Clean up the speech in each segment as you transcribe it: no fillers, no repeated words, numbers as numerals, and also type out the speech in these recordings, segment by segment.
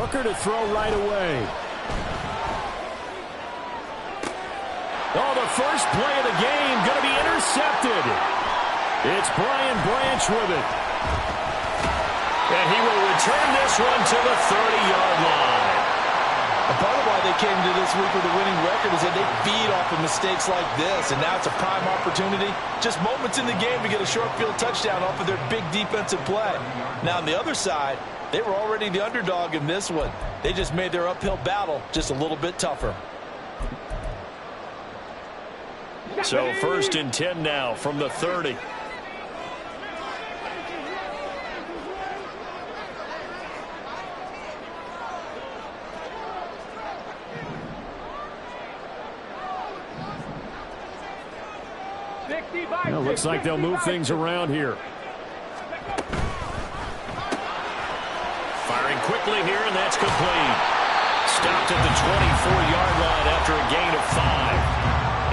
Walker to throw right away. Oh, the first play of the game going to be intercepted. It's Brian Branch with it. And he will return this one to the 30-yard line. A part of why they came to this week with a winning record is that they feed off of mistakes like this, and now it's a prime opportunity. Just moments in the game to get a short field touchdown off of their big defensive play. Now on the other side, they were already the underdog in this one. They just made their uphill battle just a little bit tougher. So 1st and 10 now from the 30. Well, looks like they'll move things around here. Firing quickly here, and that's complete. Stopped at the 24-yard line after a gain of 5.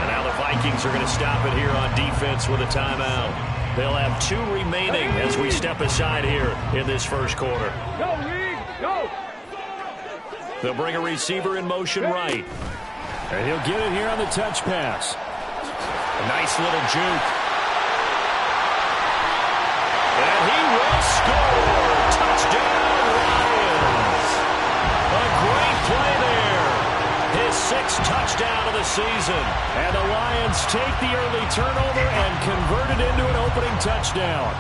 And now the Vikings are going to stop it here on defense with a timeout. They'll have 2 remaining as we step aside here in this first quarter. Go, Reed, go! They'll bring a receiver in motion right. And he'll get it here on the touch pass. A nice little juke. And he will score. Touchdown, Lions. A great play there. His 6th touchdown of the season. And the Lions take the early turnover and convert it into an opening touchdown.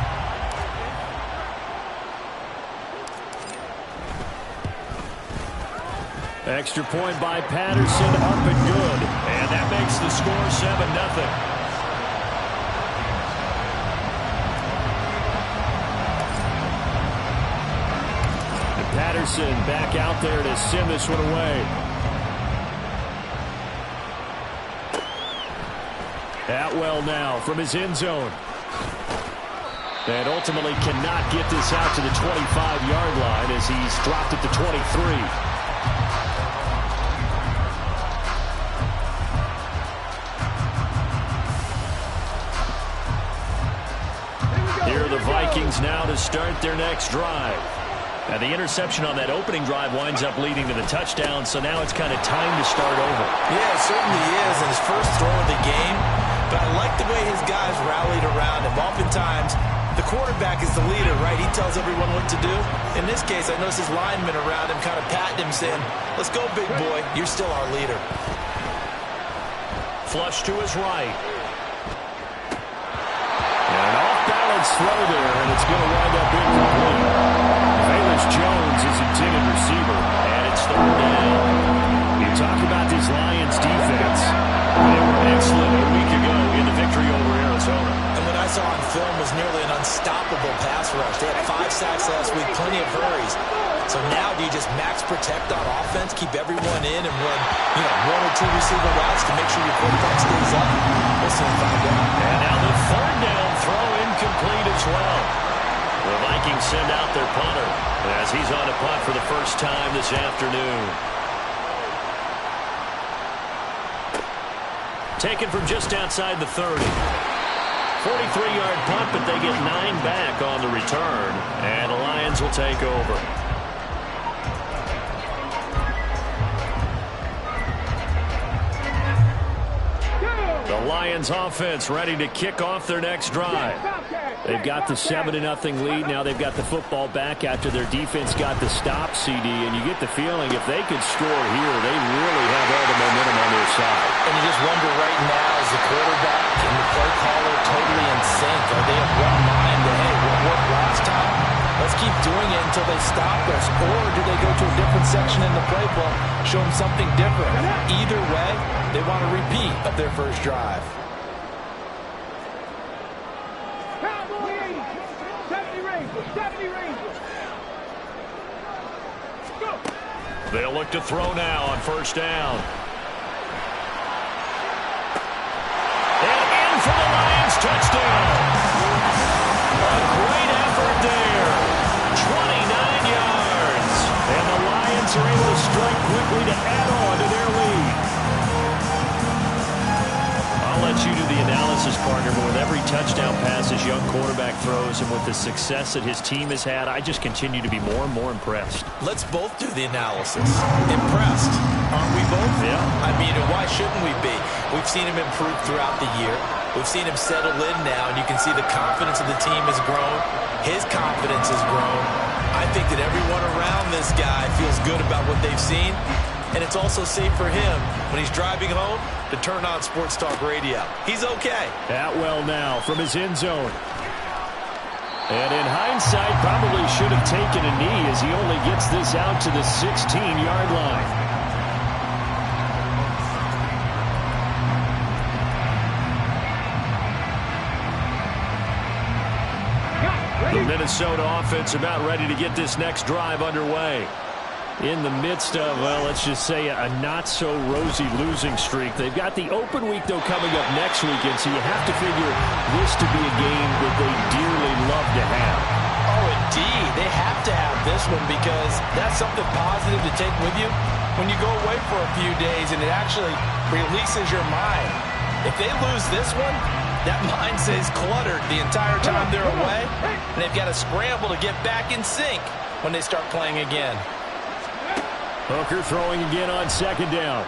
Extra point by Patterson, up and good. And that makes the score 7-0. Patterson back out there to send this one away. Atwell now from his end zone. And ultimately cannot get this out to the 25-yard line as he's dropped at the 23. Vikings now to start their next drive. Now the interception on that opening drive winds up leading to the touchdown, so now it's kind of time to start over. Yeah, it certainly is, and his first throw of the game. But I like the way his guys rallied around him. Oftentimes, the quarterback is the leader, right? He tells everyone what to do. In this case, I noticed his linemen around him kind of patting him, saying, "Let's go, big boy. You're still our leader." Flush to his right. An off-balance throw there, and it's going to wind up incomplete. Velus Jones is intended receiver, and it's 3rd down. You talk about this Lions defense. They were excellent a week ago in the victory over Arizona. And what I saw on film was nearly an unstoppable pass rush. They had 5 sacks last week, plenty of hurries. So now do you just max protect on offense, keep everyone in, and run 1 or 2 receiver routes to make sure your quarterback stays up? We'll soon find out. And now the 3rd down throw incomplete as well. The Vikings send out their punter as he's on a punt for the first time this afternoon. Taken from just outside the 30. 43-yard punt, but they get 9 back on the return, and the Lions will take over. The Lions offense ready to kick off their next drive. They've got the 7-0 lead. Now they've got the football back after their defense got the stop, CD. And you get the feeling if they could score here, they really have all the momentum on their side. And you just wonder right now, is the quarterback and the play caller totally in sync? Are they of one mind that, hey, what worked last time? Let's keep doing it until they stop us. Or do they go to a different section in the playbook, show them something different? Either way, they want a repeat of their first drive. They'll look to throw now on 1st down. And in for the Lions touchdown. A great effort there. 29 yards. And the Lions are able to strike quickly to add on to their lead. I'll let let you do the analysis, partner, but with every touchdown pass this young quarterback throws and with the success that his team has had, I just continue to be more and more impressed. Let's both do the analysis. Impressed, aren't we both? Yeah. I mean, and why shouldn't we be? We've seen him improve throughout the year. We've seen him settle in now, and you can see the confidence of the team has grown. His confidence has grown. I think that everyone around this guy feels good about what they've seen. And it's also safe for him when he's driving home to turn on Sports Talk Radio. He's okay. Atwell now from his end zone. And in hindsight, probably should have taken a knee as he only gets this out to the 16-yard line. The Minnesota offense about ready to get this next drive underway. In the midst of, well, let's just say a not-so-rosy losing streak. They've got the open week, though, coming up next weekend, so you have to figure this to be a game that they dearly love to have. Oh, indeed. They have to have this one because that's something positive to take with you when you go away for a few days, and it actually releases your mind. If they lose this one, that mind stays cluttered the entire time they're away, and they've got to scramble to get back in sync when they start playing again. Hooker throwing again on second down.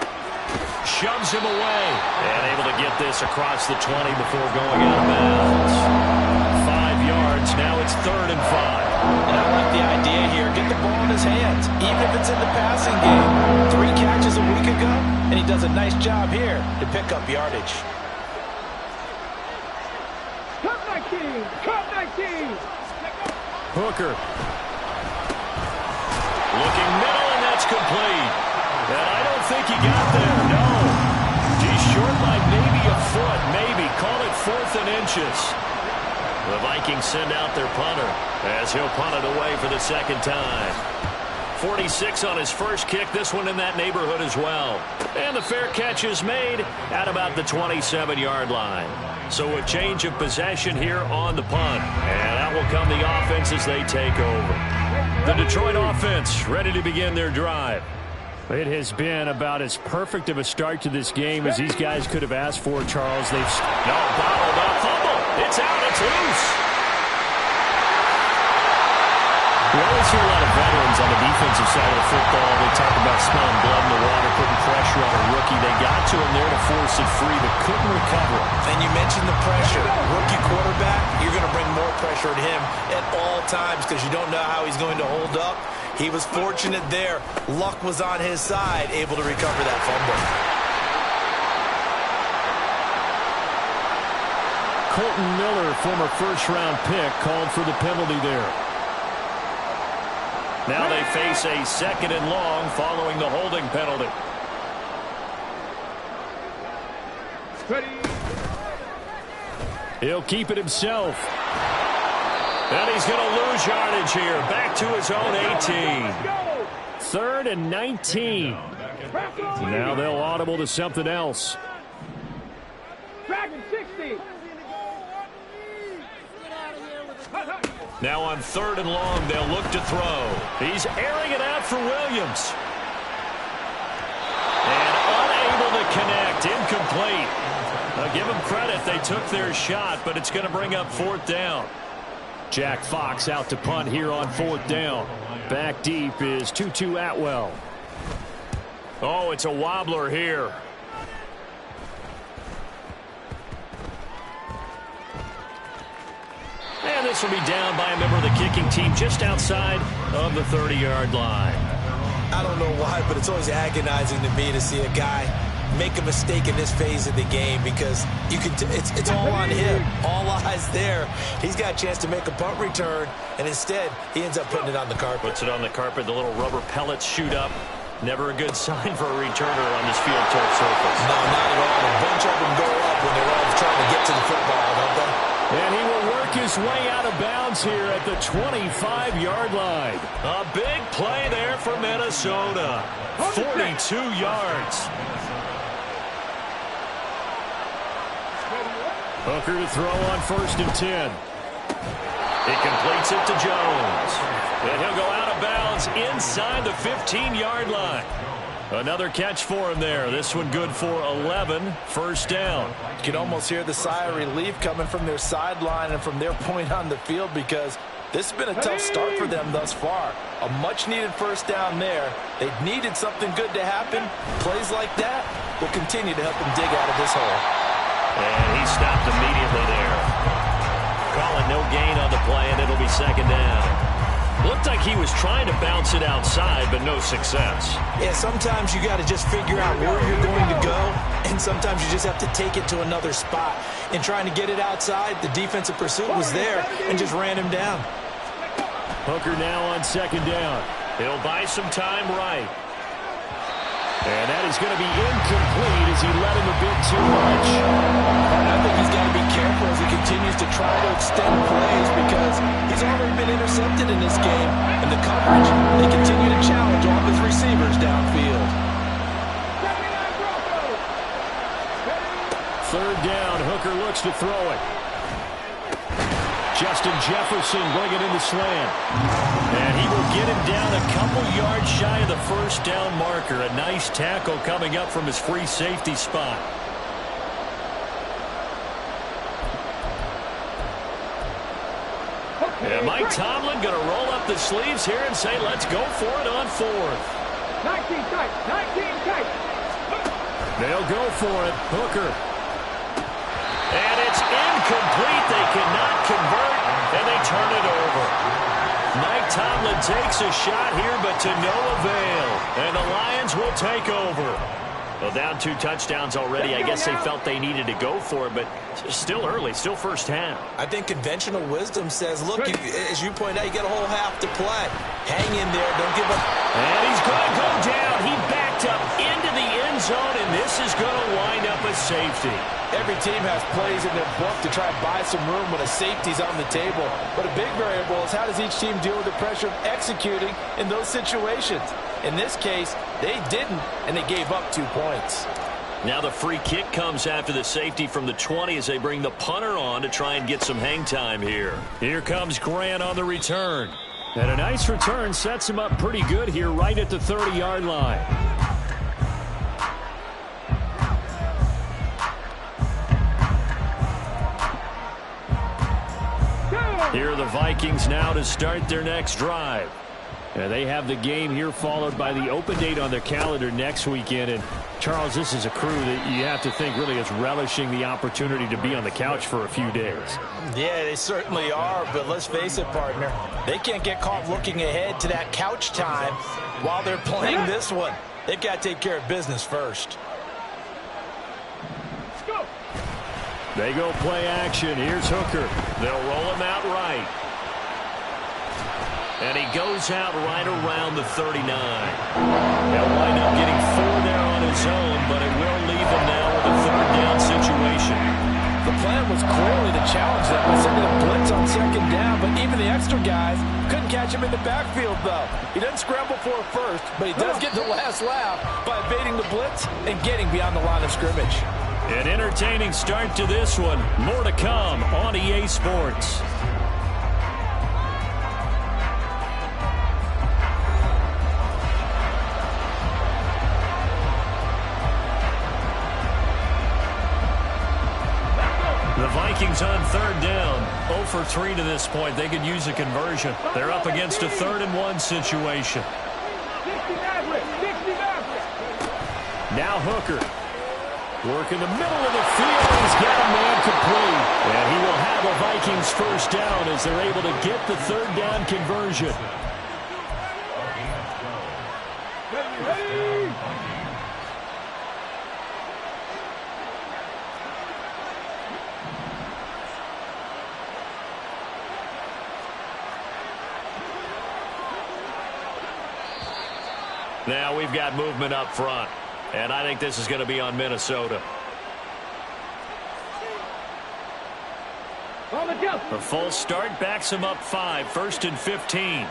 Shoves him away. And able to get this across the 20 before going out of bounds. 5 yards. Now it's 3rd and 5. And I like the idea here. Get the ball in his hands, even if it's in the passing game. 3 catches a week ago, and he does a nice job here to pick up yardage. Cut 19! Cut 19! Hooker. Looking middle, and that's complete. And I don't think he got there, no. He's short by maybe a foot, maybe. Call it 4th and inches. The Vikings send out their punter as he'll punt it away for the second time. 46 on his first kick, this one in that neighborhood as well. And the fair catch is made at about the 27-yard line. So a change of possession here on the punt. And out will come the offense as they take over. The Detroit offense ready to begin their drive. It has been about as perfect of a start to this game as these guys could have asked for, Charles. They've bottled up, fumble. It's out, it's loose. We always hear a lot of veterans on the defensive side of the football. They talk about smelling blood in the water, putting pressure on a rookie. They got to him there to force it free, but couldn't recover. And you mentioned the pressure. Rookie quarterback, you're going to bring more pressure at him at all times because you don't know how he's going to hold up. He was fortunate there. Luck was on his side, able to recover that fumble. Colton Miller, former first-round pick, called for the penalty there. Now they face a 2nd and long following the holding penalty. He'll keep it himself. And he's going to lose yardage here. Back to his own 18. 3rd and 19. Now they'll audible to something else. Dragon 60. Now on 3rd and long, they'll look to throw. He's airing it out for Williams. And unable to connect. Incomplete. Give them credit. They took their shot, but it's going to bring up 4th down. Jack Fox out to punt here on 4th down. Back deep is Tutu Atwell. Oh, it's a wobbler here. And this will be down by a member of the kicking team just outside of the 30-yard line. I don't know why, but it's always agonizing to me to see a guy make a mistake in this phase of the game because you can. It's all on him. All eyes there. He's got a chance to make a punt return, and instead he ends up putting it on the carpet. Puts it on the carpet. The little rubber pellets shoot up. Never a good sign for a returner on this field turf surface. No, not at all. A bunch of them go up when they're all trying to get to the football, don't they? And he will work his way out of bounds here at the 25-yard line. A big play there for Minnesota. 42 yards. Hooker to throw on 1st and 10. He completes it to Jones. And he'll go out of bounds inside the 15-yard line. Another catch for him there. This one good for 11. First down. You can almost hear the sigh of relief coming from their sideline and from their point on the field because this has been a tough start for them thus far. A much-needed first down there. They needed something good to happen. Plays like that will continue to help them dig out of this hole. And he stopped immediately there. Calling no gain on the play, and it'll be second down. Looked like he was trying to bounce it outside, but no success. Yeah, sometimes you got to just figure out where you're going to go, and sometimes you just have to take it to another spot. In trying to get it outside, the defensive pursuit was there and just ran him down. Hooker now on second down. He'll buy some time right. And that is going to be incomplete as he led him a bit too much. I think he's got to be careful as he continues to try to extend plays because he's already been intercepted in this game. And the coverage, they continue to challenge all of his receivers downfield. Third down, Hooker looks to throw it. Justin Jefferson bringing in the slant. And he will get him down a couple yards shy of the first down marker. A nice tackle coming up from his free safety spot. And Mike Tomlin going to roll up the sleeves here and say, let's go for it on fourth. 19 tight, 19 tight. They'll go for it. Hooker. And it's incomplete. They cannot convert, and they turn it over. Mike Tomlin takes a shot here, but to no avail. And the Lions will take over. Well, down 2 touchdowns already. I guess they felt they needed to go for it, but still early, still first half. I think conventional wisdom says, look, as you point out, you got a whole half to play. Hang in there. Don't give up. And he's going to go down. He backed up into the end zone, and this is going to wind up a safety. Every team has plays in their book to try and buy some room when a safety's on the table. But a big variable is how does each team deal with the pressure of executing in those situations. In this case, they didn't, and they gave up 2 points. Now the free kick comes after the safety from the 20 as they bring the punter on to try and get some hang time here. Here comes Grant on the return. And a nice return sets him up pretty good here right at the 30-yard line. Here are the Vikings now to start their next drive. And they have the game here followed by the open date on their calendar next weekend. And, Charles, this is a crew that you have to think really is relishing the opportunity to be on the couch for a few days. Yeah, they certainly are. But let's face it, partner, they can't get caught looking ahead to that couch time while they're playing this one. They've got to take care of business first. They go play action. Here's Hooker. They'll roll him out right. And he goes out right around the 39. He'll wind up getting 4 there on his own, but it will leave him now with a third down situation. The plan was clearly to challenge them by sending a blitz on second down, but even the extra guys couldn't catch him in the backfield, though. He doesn't scramble for it first, but he does get the last laugh by evading the blitz and getting beyond the line of scrimmage. An entertaining start to this one. More to come on EA Sports. The Vikings on third down. 0 for 3 to this point. They could use a conversion. They're up against a 3rd-and-1 situation. Now Hooker. Work in the middle of the field. He's got a man complete. And he will have a Vikings first down as they're able to get the 3rd down conversion. Now we've got movement up front. And I think this is going to be on Minnesota. A full start backs him up 5. 1st and 15.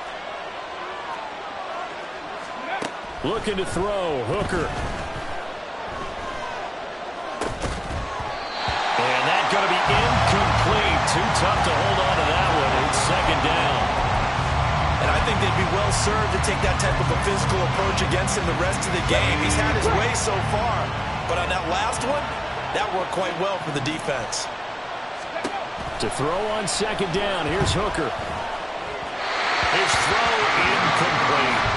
Looking to throw. Hooker. And that's going to be incomplete. Too tough to hold on to that one. It's 2nd down. And I think they'd be well served to take that type of a physical approach against him the rest of the game. He's had his way so far, but on that last one, that worked quite well for the defense. To throw on second down, here's Hooker. His throw incomplete.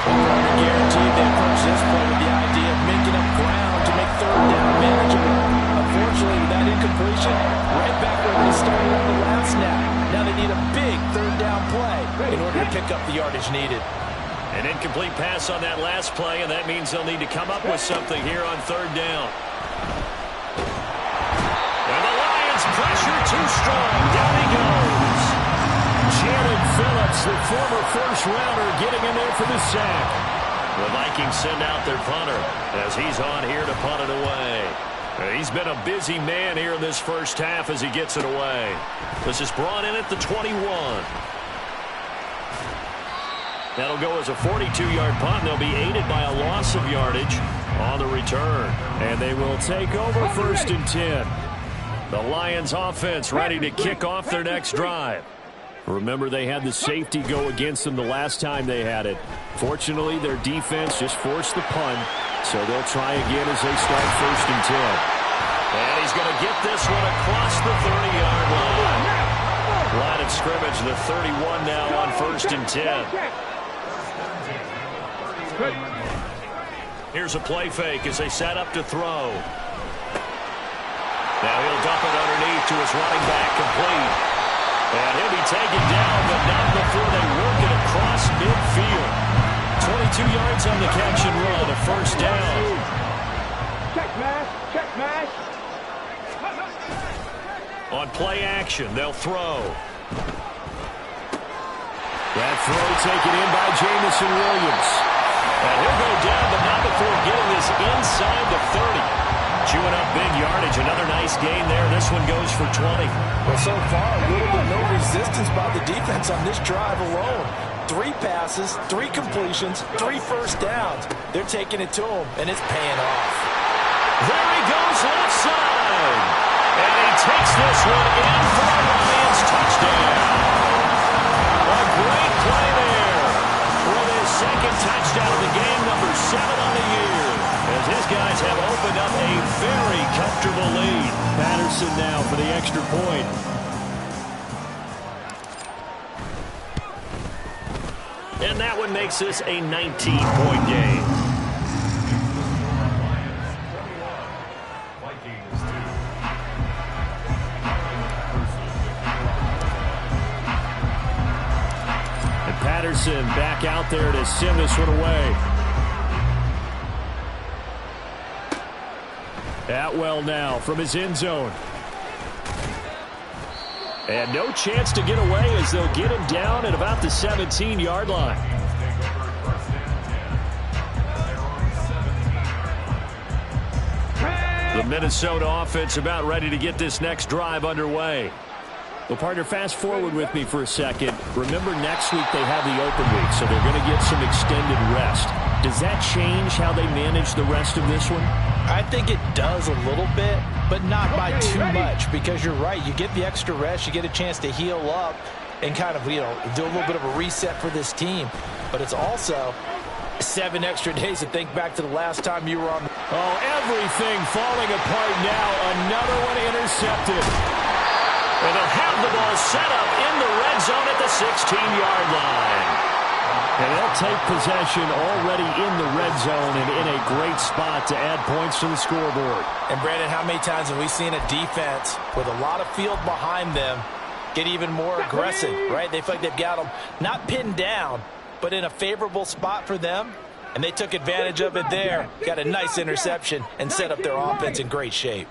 Guaranteed they approach this play with the idea of making up ground to make third down manageable. Unfortunately, with that incompletion, right back where they started on the last snap. Now they need a big third down play in order to pick up the yardage needed. An incomplete pass on that last play, and that means they'll need to come up with something here on third down. And the Lions pressure too strong. Down he goes. Jalen Phillips, the former first-rounder, getting in there for the sack. The Vikings send out their punter as he's on here to punt it away. He's been a busy man here in this first half as he gets it away. This is brought in at the 21. That'll go as a 42-yard punt. They'll be aided by a loss of yardage on the return. And they will take over first and 10. The Lions offense ready to kick off their next drive. Remember, they had the safety go against them the last time they had it. Fortunately, their defense just forced the punt, so they'll try again as they start first and 10. And he's going to get this one across the 30-yard line. Line of scrimmage, the 31 now on first and 10. Here's a play fake as they set up to throw. Now he'll dump it underneath to his running back, complete. And he'll be taken down, but not before they work it across midfield. 22 yards on the catch and run, a first down. Check mash, check mash. On play action, they'll throw. That throw taken in by Jamison Williams. And he'll go down, but not before getting this inside the 30. Chewing up big yardage. Another nice gain there. This one goes for 20. Well, so far, little to no resistance by the defense on this drive alone. 3 passes, 3 completions, 3 first downs. They're taking it to him, and it's paying off. There he goes left side. And he takes this one in for a Lions touchdown. A great play there for his second touchdown of the game, number 7 on the year. As his guys have opened up a very comfortable lead. Patterson now for the extra point. And that one makes this a 19-point game. And Patterson back out there to send this one away. Atwell now from his end zone. And no chance to get away as they'll get him down at about the 17-yard line. The Minnesota offense about ready to get this next drive underway. Well, partner, fast forward with me for a second. Remember, next week they have the open week, so they're going to get some extended rest. Does that change how they manage the rest of this one? I think it does a little bit, but not by too much, because you're right. You get the extra rest, you get a chance to heal up and kind of, do a little bit of a reset for this team. But it's also 7 extra days to think back to the last time you were on. Oh, everything falling apart now. Another one intercepted. And they'll have the ball set up in the red zone at the 16-yard line. And they'll take possession already in the red zone and in a great spot to add points to the scoreboard. And, Brandon, how many times have we seen a defense with a lot of field behind them get even more aggressive, right? They feel like they've got them not pinned down, but in a favorable spot for them. And they took advantage of it there. Got a nice interception and set up their offense in great shape.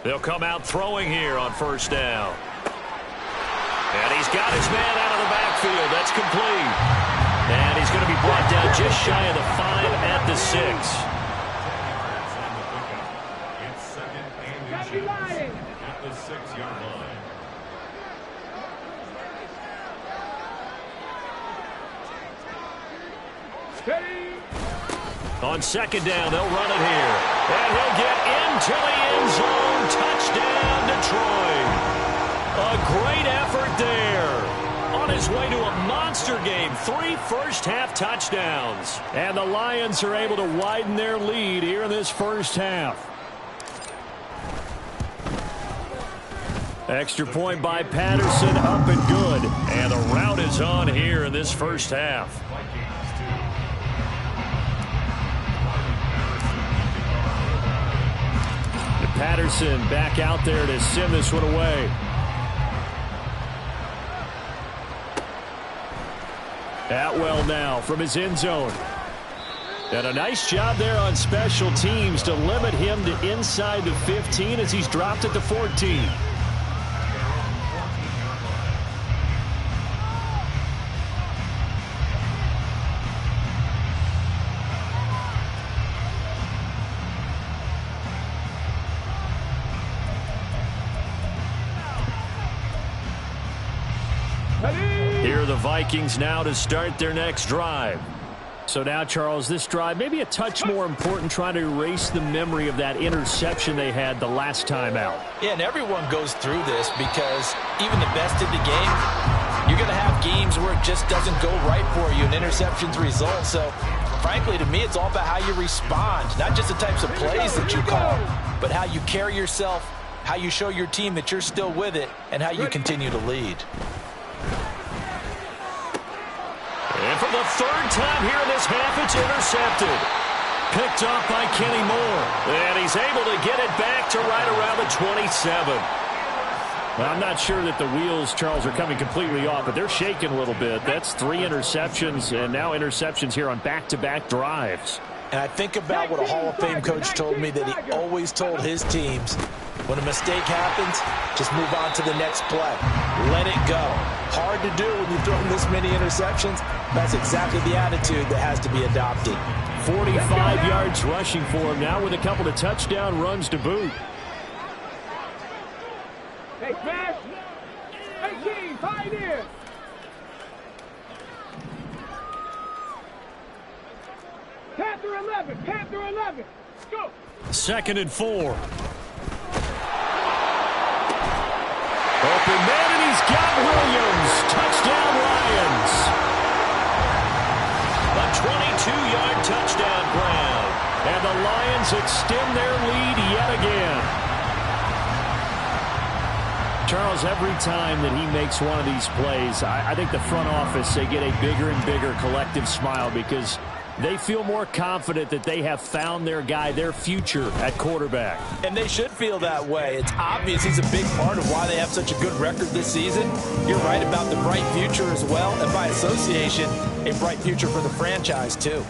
They'll come out throwing here on first down. And he's got his man out of the backfield. That's complete. And he's going to be brought down just shy of the 5 at the 6. It's second and inches at the 6-yard line. On second down, they'll run it here. And he'll get into the end zone. Touchdown, Detroit. A great effort there. on his way to a monster game. 3 first-half touchdowns. And the Lions are able to widen their lead here in this first half. Extra point by Patterson, up and good. And the rout is on here in this first half. Patterson back out there to send this one away. Atwell now from his end zone. And a nice job there on special teams to limit him to inside the 15 as he's dropped at the 14. Here are the Vikings now to start their next drive. So now, Charles, this drive may be a touch more important, trying to erase the memory of that interception they had the last time out. Yeah, and everyone goes through this because even the best in the game, you're going to have games where it just doesn't go right for you and interceptions result. So, frankly, to me, it's all about how you respond, not just the types of plays that you call, but how you carry yourself, how you show your team that you're still with it, and how you continue to lead. And for the 3rd time here in this half, it's intercepted. Picked off by Kenny Moore. And he's able to get it back to right around the 27. Well, I'm not sure that the wheels, Charles, are coming completely off, but they're shaking a little bit. That's 3 interceptions, and now interceptions here on back-to-back drives. And I think about what a Hall of Fame coach told me that he always told his teams, when a mistake happens, just move on to the next play. Let it go. Hard to do when you've thrown this many interceptions. That's exactly the attitude that has to be adopted. 45 yards rushing for him now with a couple of touchdown runs to boot. Hey, Smash! 18, Pioneer! Panther 11, Panther 11, go! 2nd and 4. Open man, and he's got Williams. Touchdown, Lions. A 22-yard touchdown ground. And the Lions extend their lead yet again. Charles, every time that he makes one of these plays, I think the front office, they get a bigger and bigger collective smile because they feel more confident that they have found their guy, their future at quarterback. And they should feel that way. It's obvious he's a big part of why they have such a good record this season. You're right about the bright future as well, and by association, a bright future for the franchise too.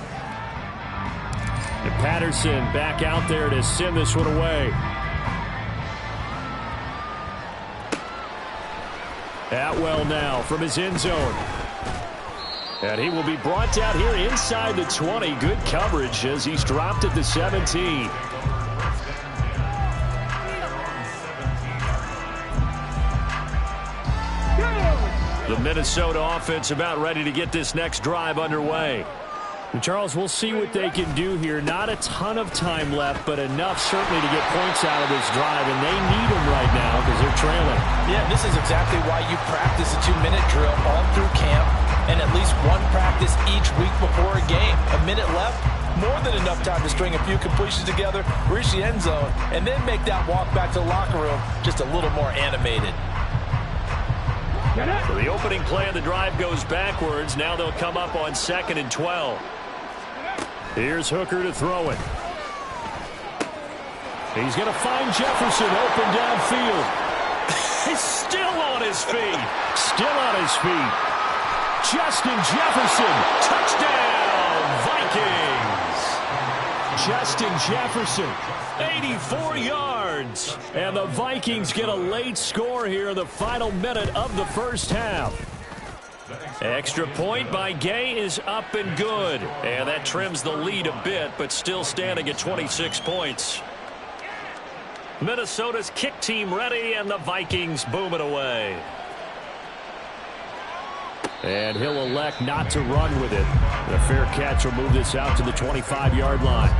And Patterson back out there to send this one away. Atwell now from his end zone. And he will be brought down here inside the 20. Good coverage as he's dropped at the 17. The Minnesota offense about ready to get this next drive underway. And Charles, we'll see what they can do here. Not a ton of time left, but enough certainly to get points out of this drive. And they need them right now because they're trailing. Yeah, this is exactly why you practice a 2-minute drill all through camp and at least one practice each week before a game. A minute left, more than enough time to string a few completions together, reach the end zone, and then make that walk back to the locker room just a little more animated. So the opening play of the drive goes backwards. Now they'll come up on 2nd and 12. Here's Hooker to throw it. He's going to find Jefferson open downfield. He's still on his feet. Still on his feet. Justin Jefferson. Touchdown, Vikings. Justin Jefferson, 84 yards. And the Vikings get a late score here in the final minute of the first half. Extra point by Gay is up and good. And that trims the lead a bit, but still standing at 26 points. Minnesota's kick team ready, and the Vikings boom it away. And he'll elect not to run with it. The fair catch will move this out to the 25-yard line.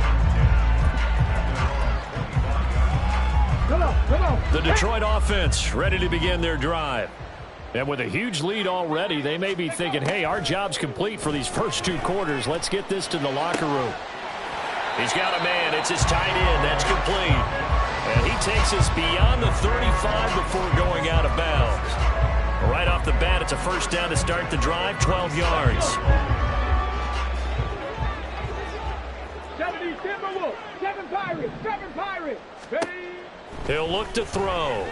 The Detroit offense ready to begin their drive. And with a huge lead already, they may be thinking, hey, our job's complete for these first 2 quarters. Let's get this to the locker room. He's got a man. It's his tight end. That's complete. And he takes us beyond the 35 before going out of bounds. Right off the bat, it's a first down to start the drive, 12 yards. 70 Timberwolves, 7 Pirates, 7 Pirates. Ready? He'll look to throw.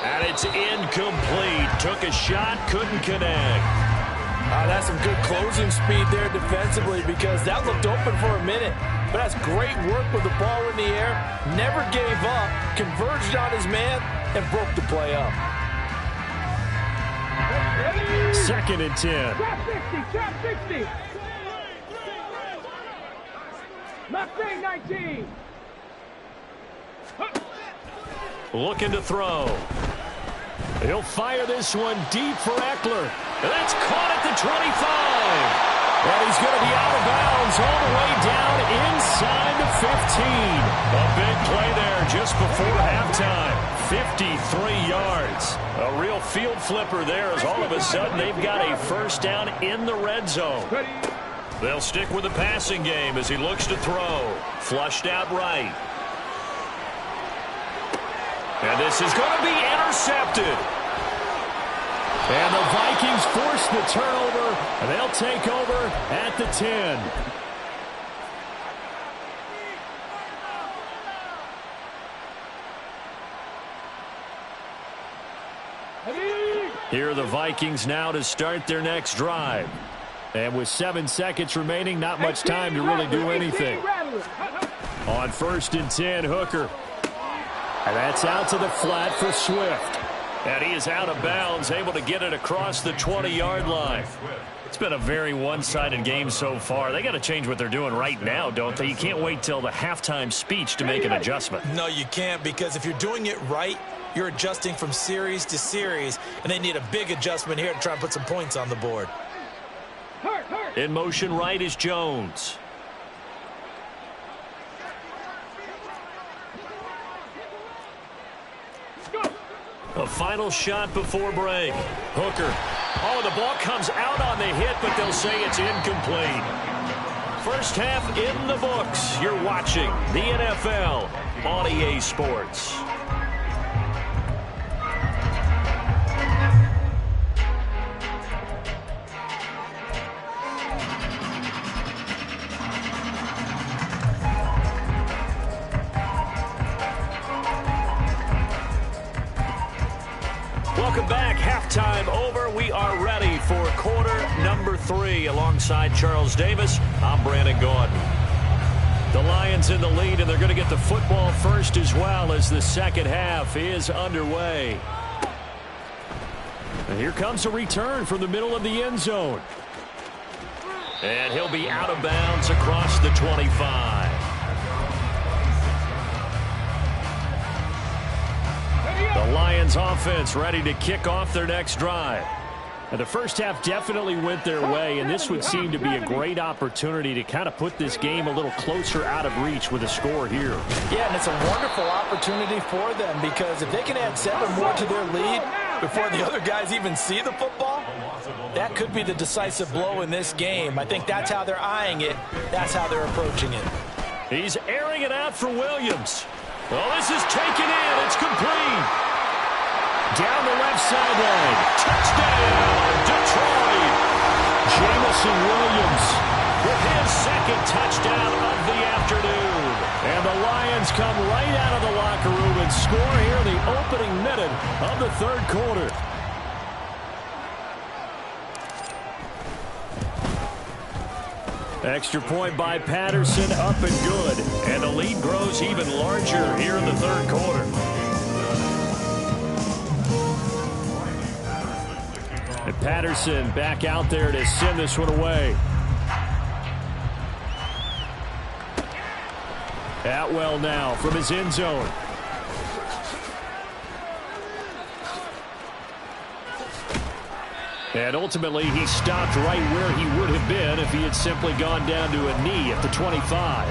And it's incomplete. Took a shot, couldn't connect. That's some good closing speed there defensively because that looked open for a minute. But that's great work with the ball in the air. Never gave up, converged on his man, and broke the play up. 2nd and 10. Trap 60, trap 60. Mustang 19. Looking to throw. He'll fire this one deep for Eckler. That's caught at the 25. And he's going to be out of bounds all the way down inside the 15. A big play there just before halftime. 53 yards. A real field flipper there as all of a sudden they've got a first down in the red zone. They'll stick with the passing game as he looks to throw. Flushed out right. And this is going to be intercepted. And the Vikings force the turnover, and they'll take over at the 10. Here are the Vikings now to start their next drive. And with 7 seconds remaining, not much time to really do anything. On 1st and 10, Hooker. And that's out to the flat for Swift. And he is out of bounds, able to get it across the 20-yard line. It's been a very one-sided game so far. They got to change what they're doing right now, don't they? You can't wait till the halftime speech to make an adjustment. No, you can't, because if you're doing it right, you're adjusting from series to series, and they need a big adjustment here to try and put some points on the board. In motion right is Jones. A final shot before break. Hooker. Oh, the ball comes out on the hit, but they'll say it's incomplete. First half in the books. You're watching the NFL on EA Sports. Welcome back. Halftime over. We are ready for quarter number 3 alongside Charles Davis. I'm Brandon Gordon. The Lions in the lead, and they're going to get the football first as well as the second half is underway. And here comes a return from the middle of the end zone. And he'll be out of bounds across the 25. The Lions offense ready to kick off their next drive. And the first half definitely went their way, and this would seem to be a great opportunity to kind of put this game a little closer out of reach with a score here. Yeah, and it's a wonderful opportunity for them because if they can add 7 more to their lead before the other guys even see the football, that could be the decisive blow in this game. I think that's how they're eyeing it. That's how they're approaching it. He's airing it out for Williams. Oh, this is taken in. It's complete. Down the left sideline. Touchdown, Detroit. Jamison Williams with his second touchdown of the afternoon. And the Lions come right out of the locker room and score here in the opening minute of the third quarter. Extra point by Patterson, up and good. And the lead grows even larger here in the third quarter. And Patterson back out there to send this one away. Atwell now from his end zone. And ultimately, he stopped right where he would have been if he had simply gone down to a knee at the 25.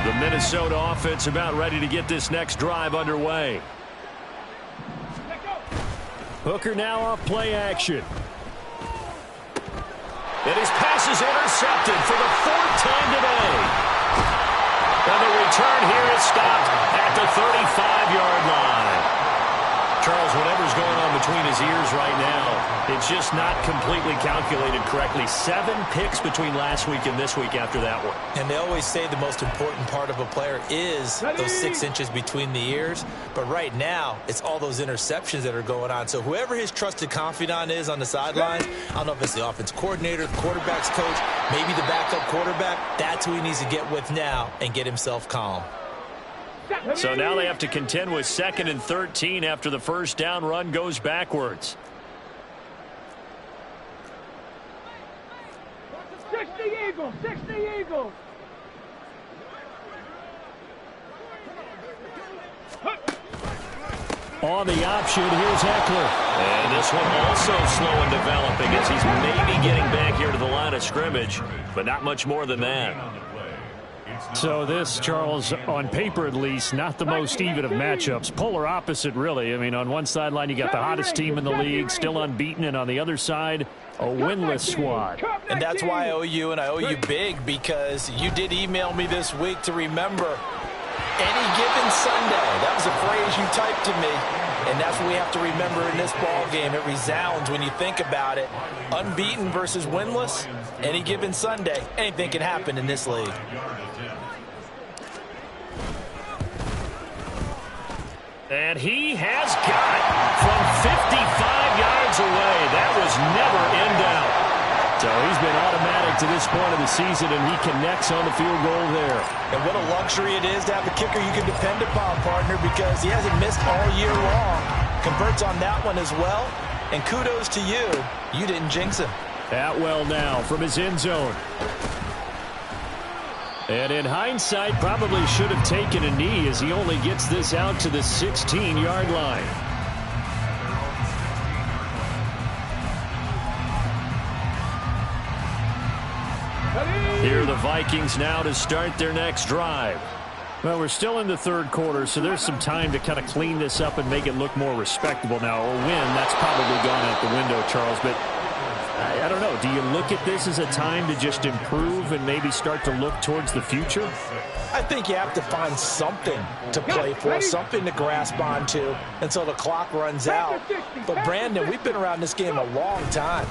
The Minnesota offense about ready to get this next drive underway. Hooker now off play action. And his pass is intercepted for the 4th time today. And the return here is stopped at the 35-yard line. Charles, whatever's going on between his ears right now, it's just not completely calculated correctly. 7 picks between last week and this week after that one. And they always say the most important part of a player is those 6 inches between the ears. But right now, it's all those interceptions that are going on. So whoever his trusted confidant is on the sidelines, I don't know if it's the offense coordinator, the quarterback's coach, maybe the backup quarterback, that's who he needs to get with now and get himself calm. So now they have to contend with 2nd and 13 after the first down run goes backwards. 60 Eagles, 60 Eagles. On the option, here's Eckler. And this one also slow in developing as he's maybe getting back here to the line of scrimmage, but not much more than that. So this, Charles, on paper at least, not the most even of matchups. Polar opposite, really. I mean, on one sideline, you got the hottest team in the league, still unbeaten, and on the other side, a winless squad. And that's why I owe you, and I owe you big, because you did email me this week to remember any given Sunday. That was a phrase you typed to me, and that's what we have to remember in this ball game. It resounds when you think about it. Unbeaten versus winless, any given Sunday, anything can happen in this league. And he has got it from 55 yards away. That was never in doubt. So he's been automatic to this point of the season, and he connects on the field goal there. And what a luxury it is to have a kicker you can depend upon, partner, because he hasn't missed all year long. Converts on that one as well. And kudos to you. You didn't jinx him. Atwell now from his end zone. And in hindsight, probably should have taken a knee as he only gets this out to the 16-yard line. Here are the Vikings now to start their next drive. Well, we're still in the 3rd quarter, so there's some time to kind of clean this up and make it look more respectable. Now, a win, that's probably gone out the window, Charles, but I don't know. Do you look at this as a time to just improve and maybe start to look towards the future? I think you have to find something to play for, something to grasp onto until the clock runs out. But, Brandon, we've been around this game a long time.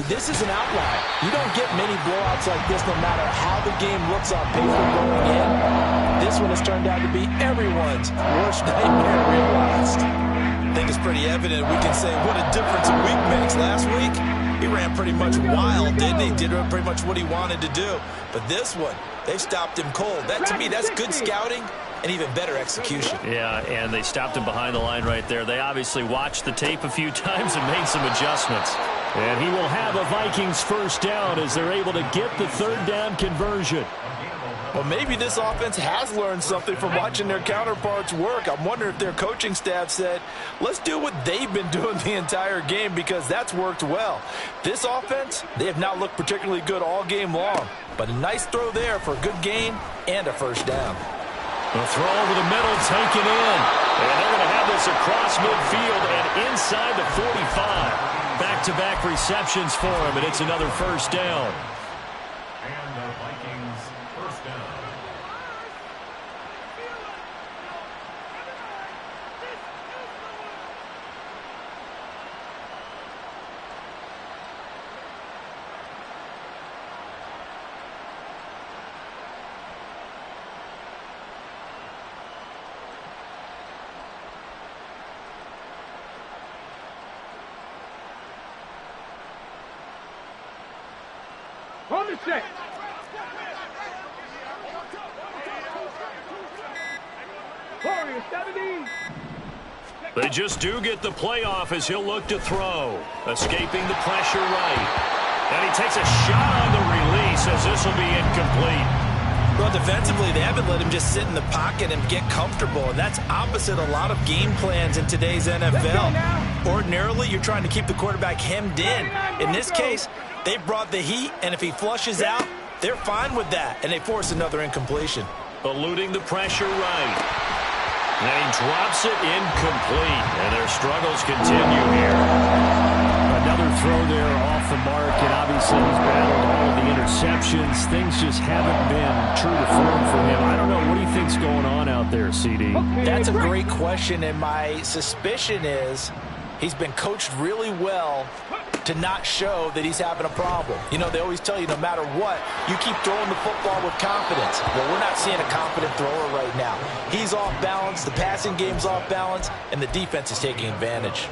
This is an outlier. You don't get many blowouts like this no matter how the game looks on paper going in. This one has turned out to be everyone's worst nightmare realized. I think it's pretty evident. We can say what a difference a week makes. Last week, he ran pretty much wild, didn't he? Did pretty much what he wanted to do. But this one, they've stopped him cold. That, to me, that's good scouting and even better execution. Yeah, and they stopped him behind the line right there. They obviously watched the tape a few times and made some adjustments. And he will have a Vikings first down as they're able to get the 3rd down conversion. Well, maybe this offense has learned something from watching their counterparts work. I'm wondering if their coaching staff said, let's do what they've been doing the entire game, because that's worked well. This offense, they have not looked particularly good all game long, but a nice throw there for a good gain and a first down. The throw over the middle taken in. And they're going to have this across midfield and inside the 45. Back-to-back receptions for him, and it's another first down. And the Vikings first down. On the set. Warriors 70. They just do get the playoff as he'll look to throw. Escaping the pressure right. And he takes a shot on the release as this will be incomplete. Well, defensively, they haven't let him just sit in the pocket and get comfortable, and that's opposite a lot of game plans in today's NFL. Ordinarily, you're trying to keep the quarterback hemmed in. In this case, they brought the heat, and if he flushes out, they're fine with that, and they force another incompletion. eluding the pressure right. And he drops it incomplete. And their struggles continue here. Another throw there off the mark, and obviously he's battled all of the interceptions. Things just haven't been true to form for him. I don't know. What do you think's going on out there, CD? That's a great question, and my suspicion is he's been coached really well to not show that he's having a problem. You know, they always tell you no matter what, you keep throwing the football with confidence. Well, we're not seeing a confident thrower right now. He's off balance, the passing game's off balance, and the defense is taking advantage.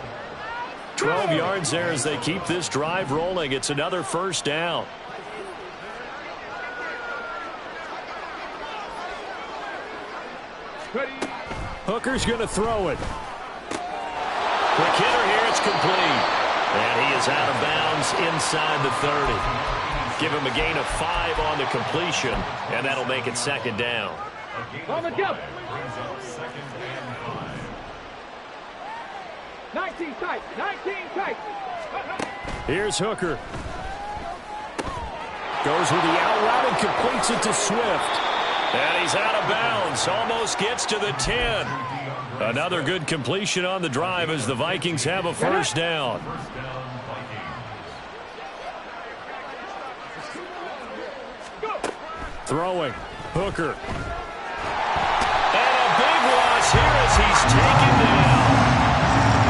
12 yards there as they keep this drive rolling. It's another first down. Hooker's going to throw it. Quick hitter here, it's complete. And he is out of bounds inside the 30. Give him a gain of 5 on the completion, and that'll make it second down. On the jump. 19 tight. 19 tight. Here's Hooker. Goes with the out route and completes it to Swift. And he's out of bounds. Almost gets to the 10. Another good completion on the drive as the Vikings have a first down. Throwing. Hooker. And a big loss here as he's taken down.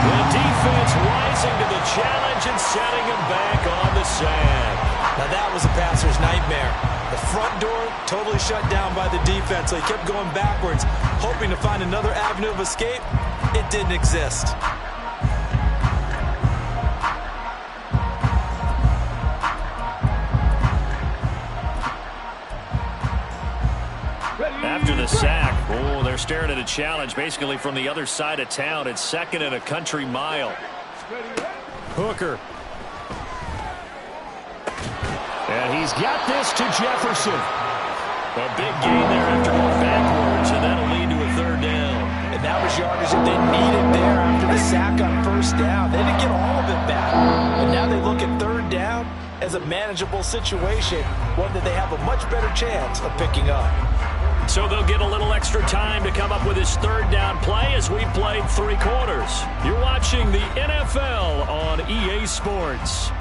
The defense rising to the challenge and setting him back on the sand. Now that was a passer's nightmare. The front door totally shut down by the defense. So he kept going backwards, hoping to find another avenue of escape. It didn't exist. After the sack, oh, they're staring at a challenge basically from the other side of town. It's second and a country mile. Hooker. And he's got this to Jefferson. A big gain there after going backwards, and that'll lead to a third down. And that was yardage that they needed there after the sack on first down. They didn't get all of it back. And now they look at third down as a manageable situation, one that they have a much better chance of picking up. So they'll get a little extra time to come up with his third down play as we played 3 quarters. You're watching the NFL on EA Sports.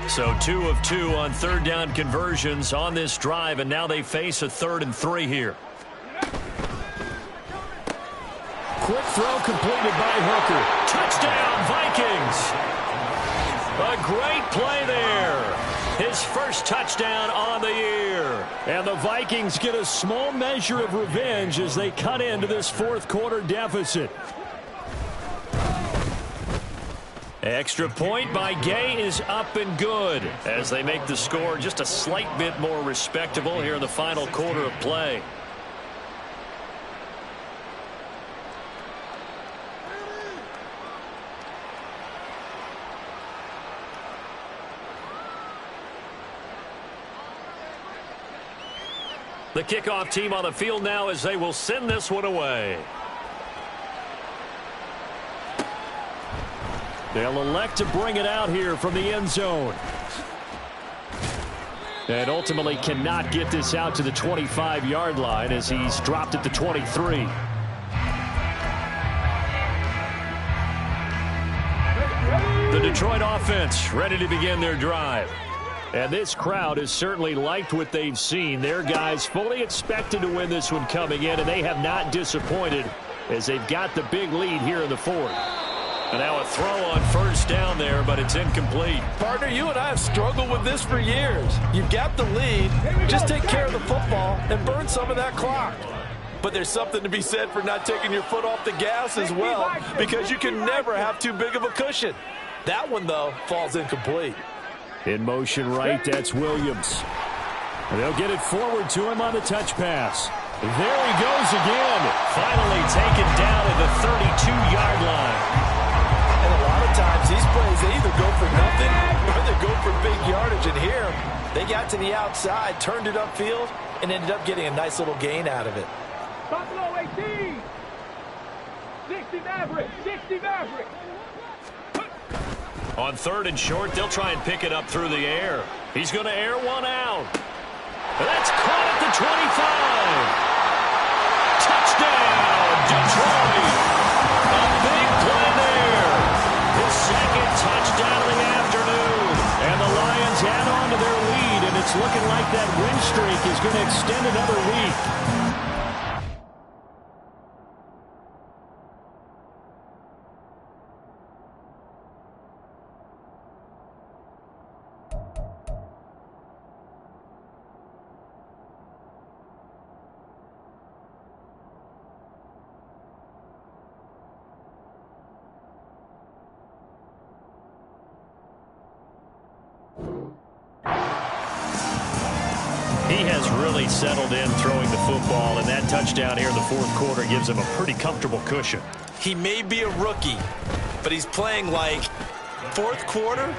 So 2 of 2 on third down conversions on this drive, and now they face a 3rd and 3 here. Quick throw completed by Hooker. Touchdown, Vikings! A great play there. His first touchdown on the year. And the Vikings get a small measure of revenge as they cut into this 4th quarter deficit. Extra point by Gay is up and good as they make the score just a slight bit more respectable here in the final quarter of play. The kickoff team on the field now as they will send this one away. They'll elect to bring it out here from the end zone. And ultimately cannot get this out to the 25-yard line as he's dropped at the 23. The Detroit offense ready to begin their drive. And this crowd has certainly liked what they've seen. Their guys fully expected to win this one coming in, and they have not disappointed as they've got the big lead here in the 4th. And now a throw on first down there, but it's incomplete. Partner, you and I have struggled with this for years. You've got the lead. Just take care of the football and burn some of that clock. But there's something to be said for not taking your foot off the gas as well, because you can never have too big of a cushion. That one, though, falls incomplete. In motion right, that's Williams. And they'll get it forward to him on the touch pass. There he goes again. Finally taken down at the 32-yard line. And a lot of times these plays, they either go for nothing or they go for big yardage. And here, they got to the outside, turned it upfield, and ended up getting a nice little gain out of it. Buffalo 18. 60 Maverick. 60 Maverick. On 3rd and short, they'll try and pick it up through the air. He's going to air one out. That's caught at the 25. Touchdown, Detroit. A big play there. His 2nd touchdown of the afternoon. And the Lions add on to their lead, and it's looking like that win streak is going to extend another week. He has really settled in throwing the football, and that touchdown here in the 4th quarter gives him a pretty comfortable cushion. He may be a rookie, but he's playing like 4th quarter,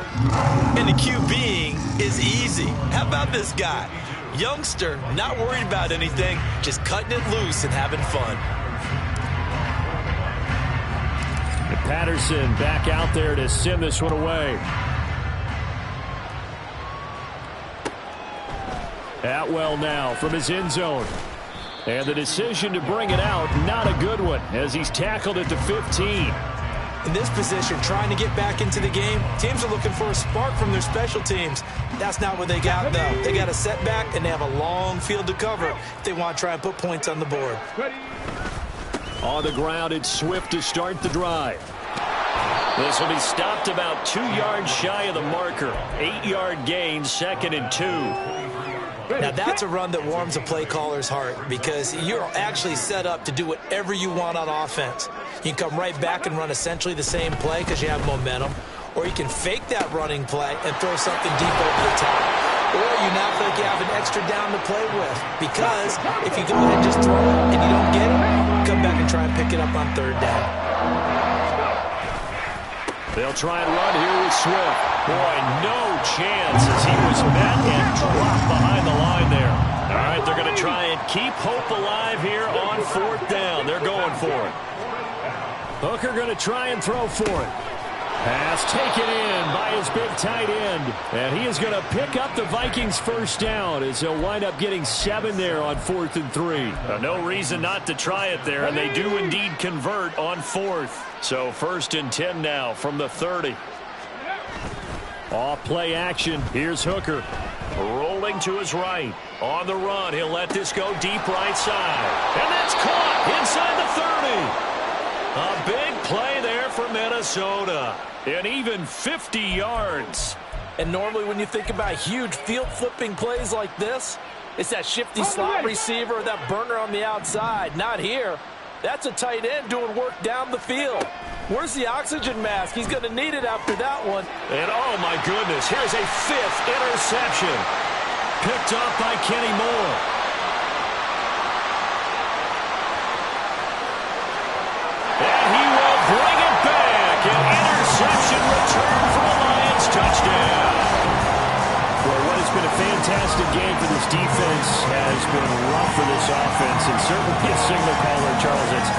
and the QBing is easy. How about this guy? Youngster, not worried about anything, just cutting it loose and having fun. And Patterson back out there to send this one away. Atwell now from his end zone. And the decision to bring it out, not a good one, as he's tackled at the 15. In this position, trying to get back into the game, teams are looking for a spark from their special teams. That's not what they got, though. They got a setback, and they have a long field to cover if they want to try and put points on the board. On the ground, it's Swift to start the drive. This will be stopped about 2 yards shy of the marker. 8-yard gain, 2nd and 2. Now, that's a run that warms a play caller's heart because you're actually set up to do whatever you want on offense. You can come right back and run essentially the same play because you have momentum, or you can fake that running play and throw something deep over the top. Or you now feel like you have an extra down to play with because if you go ahead and just throw it and you don't get it, come back and try and pick it up on 3rd down. They'll try and run here with Swift. Boy, no chance as he was met and dropped behind the line there. All right, they're going to try and keep hope alive here on 4th down. They're going for it. Hooker going to try and throw for it. Pass taken in by his big tight end. And he is going to pick up the Vikings' 1st down as he'll wind up getting 7 there on 4th and 3. No reason not to try it there, and they do indeed convert on 4th. So 1st and 10 now from the 30. Off play action. Here's Hooker. Rolling to his right. On the run, he'll let this go deep right side. And that's caught inside the 30. A big play there for Minnesota. And even 50 yards. And normally when you think about huge field-flipping plays like this, it's that shifty slot receiver or that burner on the outside. Not here. That's a tight end doing work down the field. Where's the oxygen mask? He's going to need it after that one. And oh my goodness, here's a 5th interception. Picked off by Kenny Moore. And he will bring it back. An interception return for a Lions touchdown. Well, what has been a fantastic game for this defense has been rough for this offense, and certainly a signal caller, Charles, that's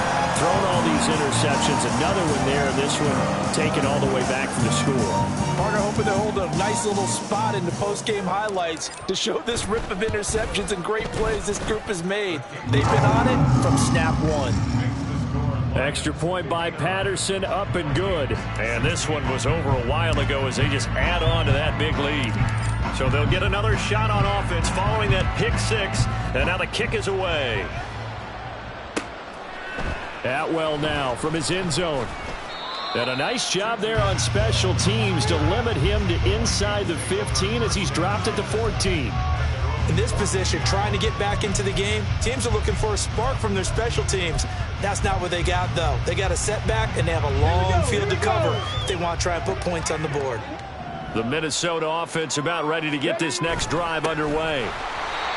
thrown all these interceptions. Another one there, and this one taken all the way back from the score. Partner hoping they're holding a nice little spot in the post-game highlights to show this rip of interceptions and great plays this group has made. They've been on it from snap 1. Extra point by Patterson, up and good. And this one was over a while ago as they just add on to that big lead. So they'll get another shot on offense following that pick 6. And now the kick is away. Atwell now from his end zone. And a nice job there on special teams to limit him to inside the 15 as he's dropped at the 14. In this position, trying to get back into the game, teams are looking for a spark from their special teams. That's not what they got, though. They got a setback, and they have a long field to cover if they want to try and put points on the board. The Minnesota offense about ready to get this next drive underway.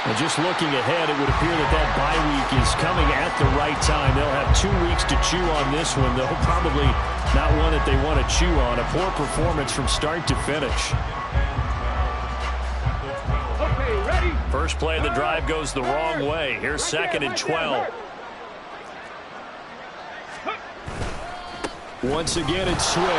And just looking ahead, it would appear that bye week is coming at the right time. They'll have 2 weeks to chew on this one, though probably not one that they want to chew on. A poor performance from start to finish. Okay, ready? First play of the drive goes the wrong way. Here's 2nd and 12. Once again, it's Swift.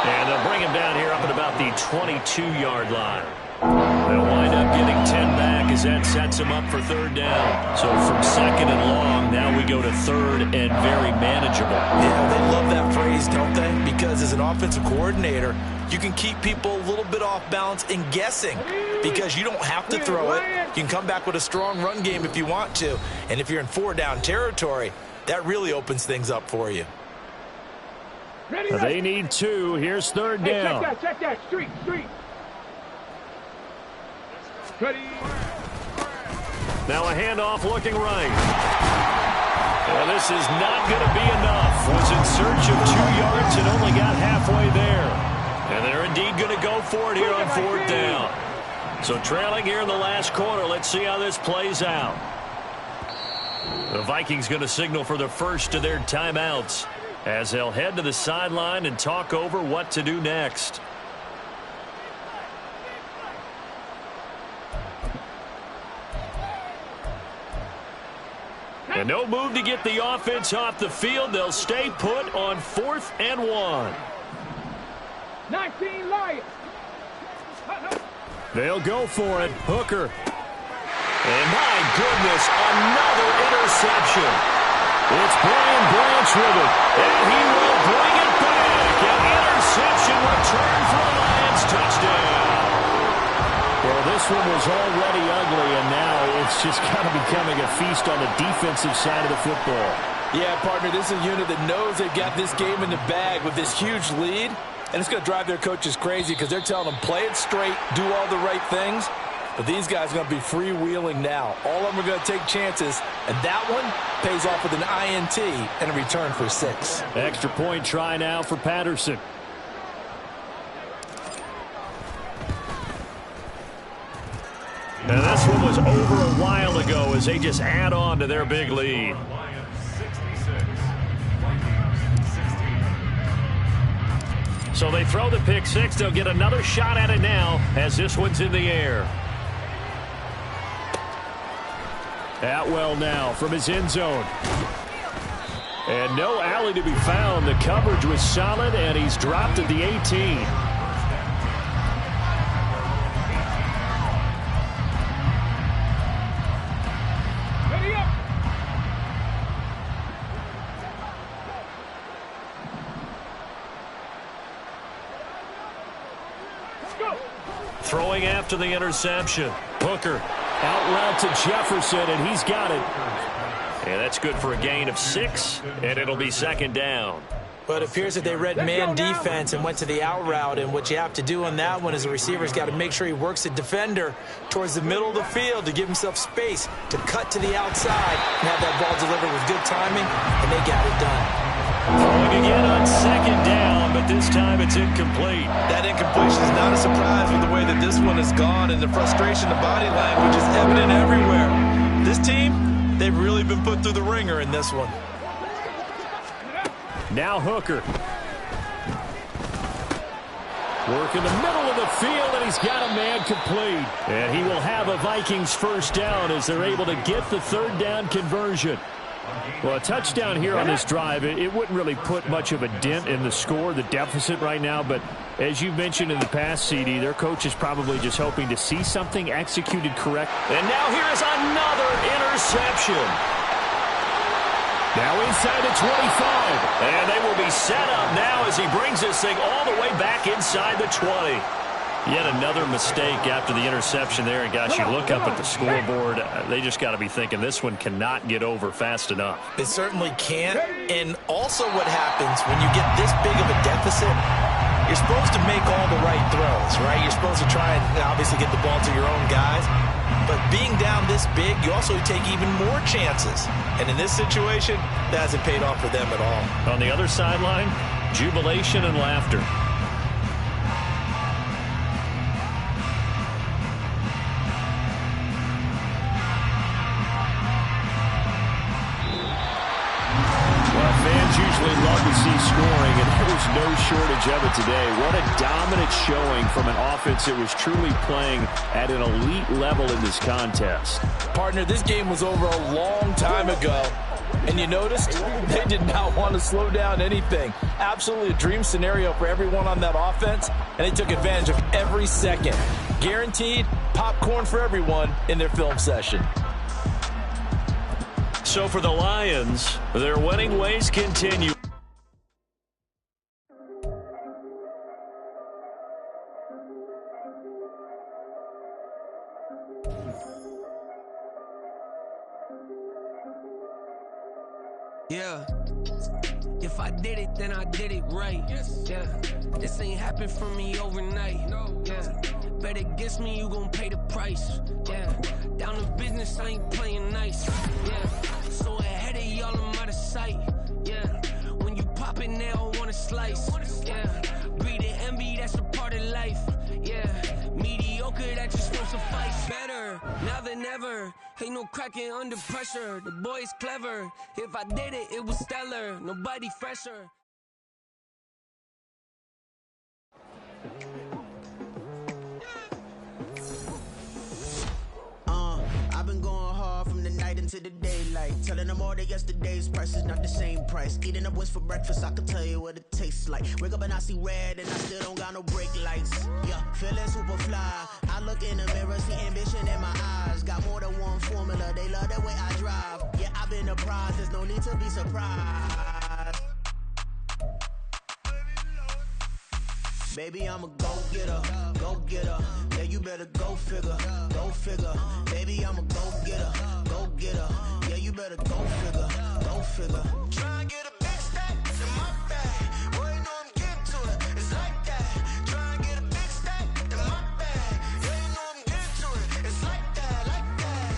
And they'll bring him down here up at about the 22-yard line. They'll wind up getting 10 back as that sets them up for 3rd down. So from 2nd and long, now we go to 3rd and very manageable. Yeah, they love that phrase, don't they? Because as an offensive coordinator, you can keep people a little bit off balance and guessing because you don't have to throw it. You can come back with a strong run game if you want to. And if you're in 4-down territory, that really opens things up for you. They need 2. Here's 3rd down. Hey, check that. Street. Ready. Now a handoff looking right. Well, this is not going to be enough. Was in search of 2 yards and only got halfway there. And they're indeed going to go for it here on 4th down. So trailing here in the last quarter. Let's see how this plays out. The Vikings going to signal for the first of their timeouts as they'll head to the sideline and talk over what to do next. And no move to get the offense off the field. They'll stay put on 4th and 1. 19 Lions. They'll go for it. Hooker. And my goodness, another interception. It's Brian Branch with it. And he will bring it back. An interception return for the Lions. Touchdown. Well, this one was already ugly, and now it's just kind of becoming a feast on the defensive side of the football. Yeah, partner, this is a unit that knows they've got this game in the bag with this huge lead, and it's going to drive their coaches crazy because they're telling them play it straight, do all the right things. But these guys are going to be freewheeling now. All of them are going to take chances, and that one pays off with an INT and a return for 6. Extra point try now for Patterson. And this one was over a while ago as they just add on to their big lead. So they throw the pick 6. They'll get another shot at it now as this one's in the air. Atwell now from his end zone. And no alley to be found. The coverage was solid, and he's dropped at the 18. Ready up. Let's go. Throwing after the interception. Hooker. Out route to Jefferson, and he's got it. And that's good for a gain of 6, and it'll be 2nd down. But it appears that they read man defense and went to the out route, and what you have to do on that one is the receiver's got to make sure he works the defender towards the middle of the field to give himself space to cut to the outside and have that ball delivered with good timing, and they got it done. Throwing again on 2nd down, but this time it's incomplete. That incompletion is not a surprise with the way that this one has gone, and the frustration, the body language is evident everywhere. This team, they've really been put through the ringer in this one. Now Hooker. Work in the middle of the field, and he's got a man complete. And he will have a Vikings first down as they're able to get the 3rd down conversion. Well, a touchdown here on this drive, it wouldn't really put much of a dent in the score, the deficit right now. But as you mentioned in the past, CD, their coach is probably just hoping to see something executed correct. And now here is another interception. Now inside the 25. And they will be set up now as he brings this thing all the way back inside the 20. Yet another mistake after the interception there. And, gosh, you look up at the scoreboard, they just got to be thinking this one cannot get over fast enough. It certainly can't. And also what happens when you get this big of a deficit, you're supposed to make all the right throws, right? You're supposed to try and obviously get the ball to your own guys. But being down this big, you also take even more chances. And in this situation, that hasn't paid off for them at all. On the other sideline, jubilation and laughter. certainly love to see scoring, and there was no shortage of it today. What a dominant showing from an offense that was truly playing at an elite level in this contest. Partner, this game was over a long time ago. And you noticed they did not want to slow down anything. Absolutely a dream scenario for everyone on that offense, and they took advantage of every second. Guaranteed popcorn for everyone in their film session. So for the Lions, their winning ways continue. Yeah, if I did it, then I did it right. Yeah, this ain't happened for me overnight. Yeah, bet against me, you gon' pay the price. Yeah, down to business, I ain't playing nice. Yeah, so ahead of y'all, I'm out of sight. Yeah, when you pop it, they don't wanna slice. Yeah, breed and envy, that's a part of life. Yeah, mediocre, that just won't suffice. Better now than ever. Ain't no cracking under pressure. The boy's clever. If I did it, it was stellar. Nobody fresher. I've been going hard from the night into the daylight, telling them all that yesterday's price is not the same price. Eating up what's for breakfast, I can tell you what it tastes like. Wake up and I see red and I still don't got no brake lights. Yeah, feeling super fly. I look in the mirror, see ambition in my eyes. Got more than one formula, they love the way I drive. Yeah, I've been a prize, there's no need to be surprised. Baby, I'm a go-getter, go-getter. Yeah, you better go figure, go figure. Baby, I'm a go-getter, go-getter. Yeah, you better go figure, go figure. Try and get a big stack in my bag. Boy, you know I'm getting to it, it's like that. Try and get a big stack in my bag. Yeah, you know I'm getting to it, it's like that, like that.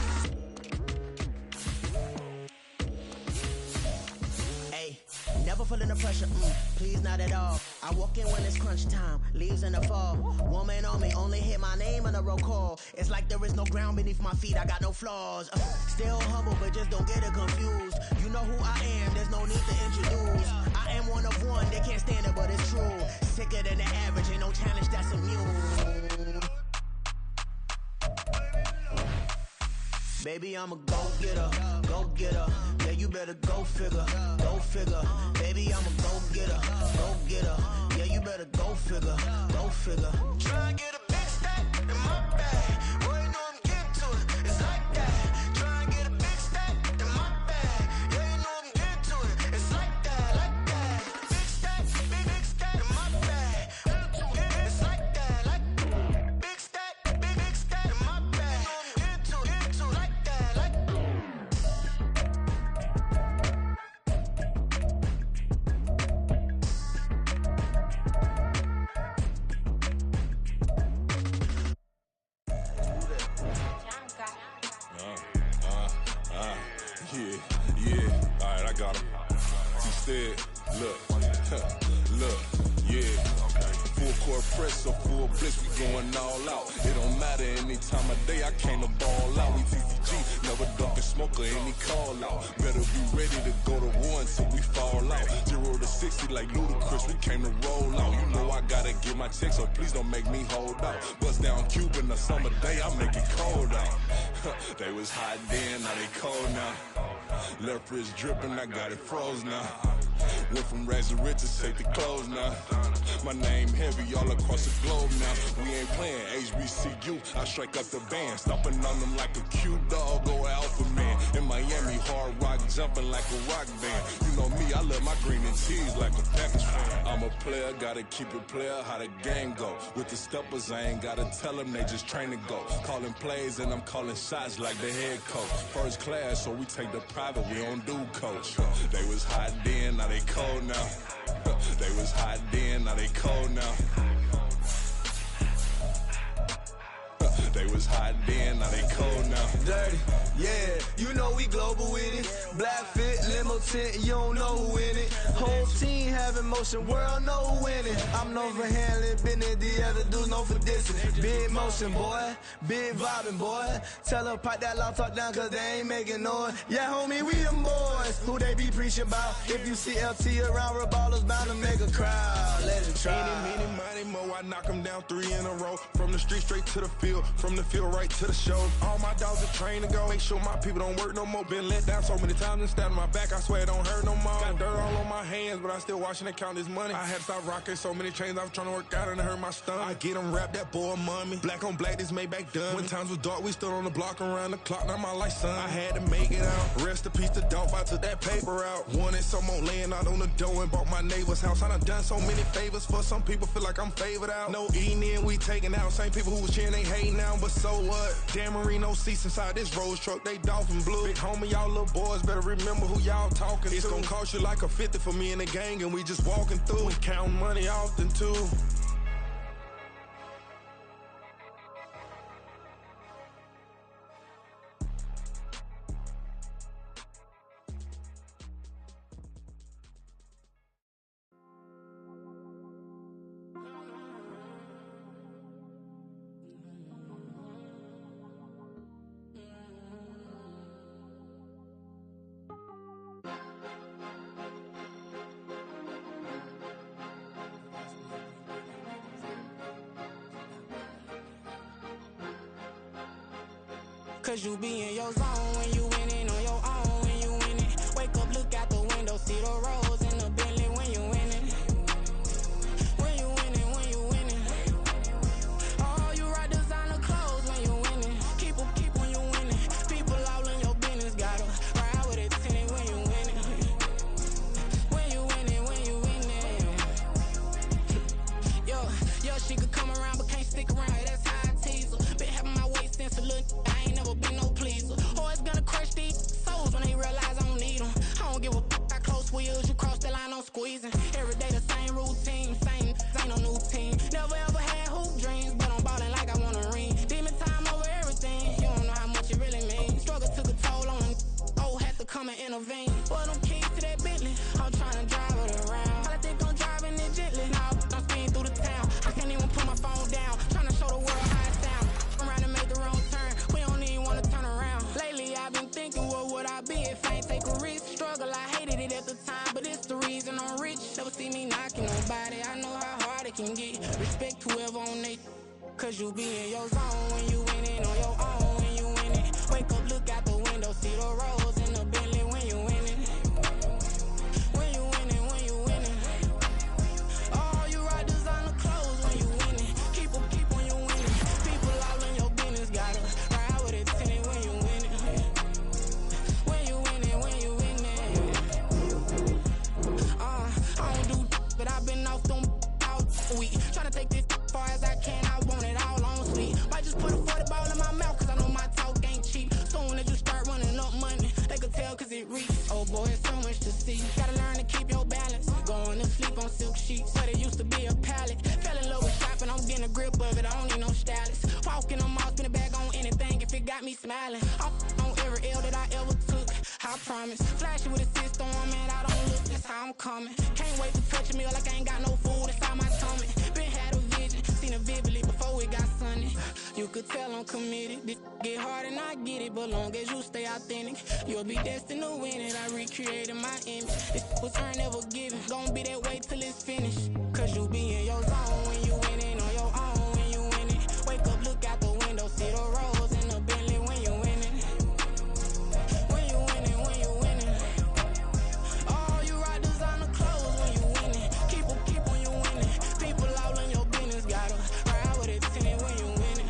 Hey, never feeling the pressure, please not at all. I walk in when it's crunch time, leaves in the fall. Woman on me, only hit my name on a roll call. It's like there is no ground beneath my feet, I got no flaws. Still humble, but just don't get it confused. You know who I am, there's no need to introduce. I am one of one, they can't stand it, but it's true. Sicker than the average, ain't no challenge that's immune. Baby, I'm a go-getter, go-getter. Yeah, you better go figure, go figure. Baby, I'm a go-getter, go-getter. Yeah, you better go figure, go figure. Try and get a big stack in my bag. Boy, you know I'm getting to it, it's like that. Try and get a big stack in my bag. Yeah, you know I'm getting to it, it's like that, like that. Big stack, big stack in my bag. It's like that, like big stack in my bag. You know I'm getting to it, like that, like Yeah, alright, I got him. He said, look, yeah. Full court press or full blitz, we going all out. It don't matter any time of day, I came to ball out. We TCG, never dumping smoke or any call out. Better be ready to go to war until we fall out. 0 to 60 like Ludacris, we came to roll out. You know I gotta get my check, so please don't make me hold out. Bust down Cuban a summer day, I make it cold out. They was hot then, now they cold now. Left wrist dripping, I got it froze now. Went from rags to riches, take the clothes now. My name heavy all across the globe now. We ain't playing HBCU, I strike up the band. Stomping on them like a cute dog or alpha man. In Miami, hard rock jumping like a rock band. You know me, I love my green and cheese like a Packers fan. I'm a player, gotta keep it player, how the game go. With the steppers, I ain't gotta tell them, they just train to go. Calling plays and I'm calling shots like the head coach. First class, so we take the private, we don't do coach. They was hot then, now they cold now. They was hot then, now they cold now. They was hot then, now they cold now. Dirty, yeah, you know we global with it. Black fit, limo full tent, you don't know who in it. Whole team having motion, world know who in it. I'm known for handling business, the other dudes known for dissing. Big motion, boy, big vibing, boy. Tell her pipe that loud talk down, cause they ain't making noise. Yeah, homie, we them boys, who they be preaching about. If you see LT around, Reballers bound to make a crowd. Let it try. Any, money, mo, I knock them down 3 in a row. From the street straight to the field, from the field right to the show. All my dogs are trained to go. Make sure my people don't work no more. Been let down so many times and stabbed my back, I swear it don't hurt no more. Got dirt all on my hands, but I still watching it count this money. I had to stop rocking so many chains, I was trying to work out and it hurt my stomach. I get them wrapped, that boy mommy. Black on black, this Maybach done. When times was dark, we stood on the block around the clock, now my life son. I had to make it out. Rest in peace to Dolph, I took that paper out. Wanted some more laying out on the dough and bought my neighbor's house. I done so many favors for some people, feel like I'm favored out. No eating in, we taking out. Same people who was cheering, they hating now, but so what? Dan Marino seats inside this Rolls truck, they Dolphin blue. Big homie, y'all little boys better remember who y'all talking to. It's gonna cost you like a 50 for me and the gang, and we just walking through. We counting money often too. Cause you be in your zone when you winning on your own when you winning. Wake up, look out the window, see the roads in the Bentley when you winning. When you winning, when you winning. Oh, you rock designer clothes when you winning. Keep when you winning. People all in your business, gotta ride with it tinted when you winning. When you winning, when you winning. Yo, she could come around but can't stick around, that's how I tease her. Been having my waist since a little, I ain't never been no pleaser. Always gonna crush these souls when they realize I don't need them. I don't give a f***, I close wheels, you cross the line, I'm squeezing. Every day the same routine, same, ain't no new team. Never ever had hoop dreams, but I'm ballin' like I want a ring. Demon time over everything, you don't know how much it really means. Struggle took a toll on them, oh, had to come and intervene. Boy, them keys to that Bentley, I'm tryna drive it around. I think I'm driving it gently, now I'm speeding through the town. I can't even put my phone down, tryna show the world how it sound. I'm around to make the wrong turn, we don't even wanna turn around. Lately I've been thinking, what would I be if I ain't take a risk? Struggle, I hated it at the time, but it's the reason I'm rich. Never see me knocking nobody, I know how hard it can get. Respect whoever on they, cause you be in your zone when you winning on your own when you winning. Wake up, look out the window, see the roads in the Bentley when you winning. When you winning, when you winning. Oh, you rock designer clothes when you winning. Keep when you winning. People all in your business, gotta ride with it tinted when you winning. When you winning, when you winning. I don't do but I've been off them all week. Tryna take this far as I can, I want it all on sweet. Might just put a 40 ball in my mouth, cause I know my talk ain't cheap. Soon as you start running up money, they could tell cause it reach. Oh boy, it's so much to see. Gotta learn to keep your balance. Going to sleep on silk sheets, but it used to be a pallet. Fell in love with shopping, I'm getting a grip of it, I don't need no stylist. Walking on mall, spin it back on anything if it got me smiling. I'm on every L that I ever took, I promise. Flashy with a system, man, I don't look, that's how I'm coming. Can't wait to touch a meal like I ain't got no food inside my tummy. Been had a vision, seen it vividly before it got sunny. You could tell I'm committed, this get hard and I get it, but long as you stay authentic, you'll be destined to win it. I recreated my image, this was earned, never given. Gonna be that way till it's finished, cause you be in your zone when you winning on your own when you winning. Wake up, look out the window, see the roads in the Bentley when you winning. When you winning, when you winning. Oh, you rock designer clothes when you winning. Keep when you winning. People all in your business, gotta ride with it tinted when you winning.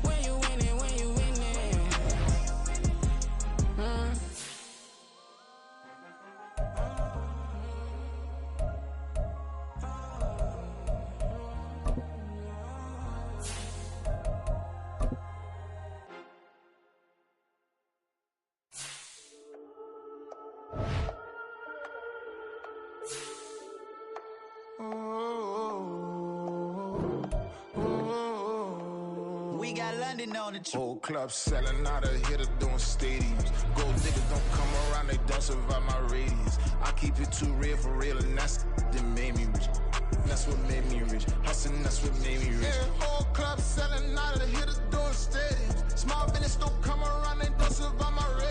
When you winning, when you winning. we got London on the trip. Whole club selling out of hitter doing stadiums. Gold niggas don't come around, they don't survive my radius. I keep it too real for real, and that's that made me rich. That's what made me rich. Hustling, that's what made me rich. Yeah, whole club selling out of hitter doing stadiums. Small business don't come around, they don't survive my radius.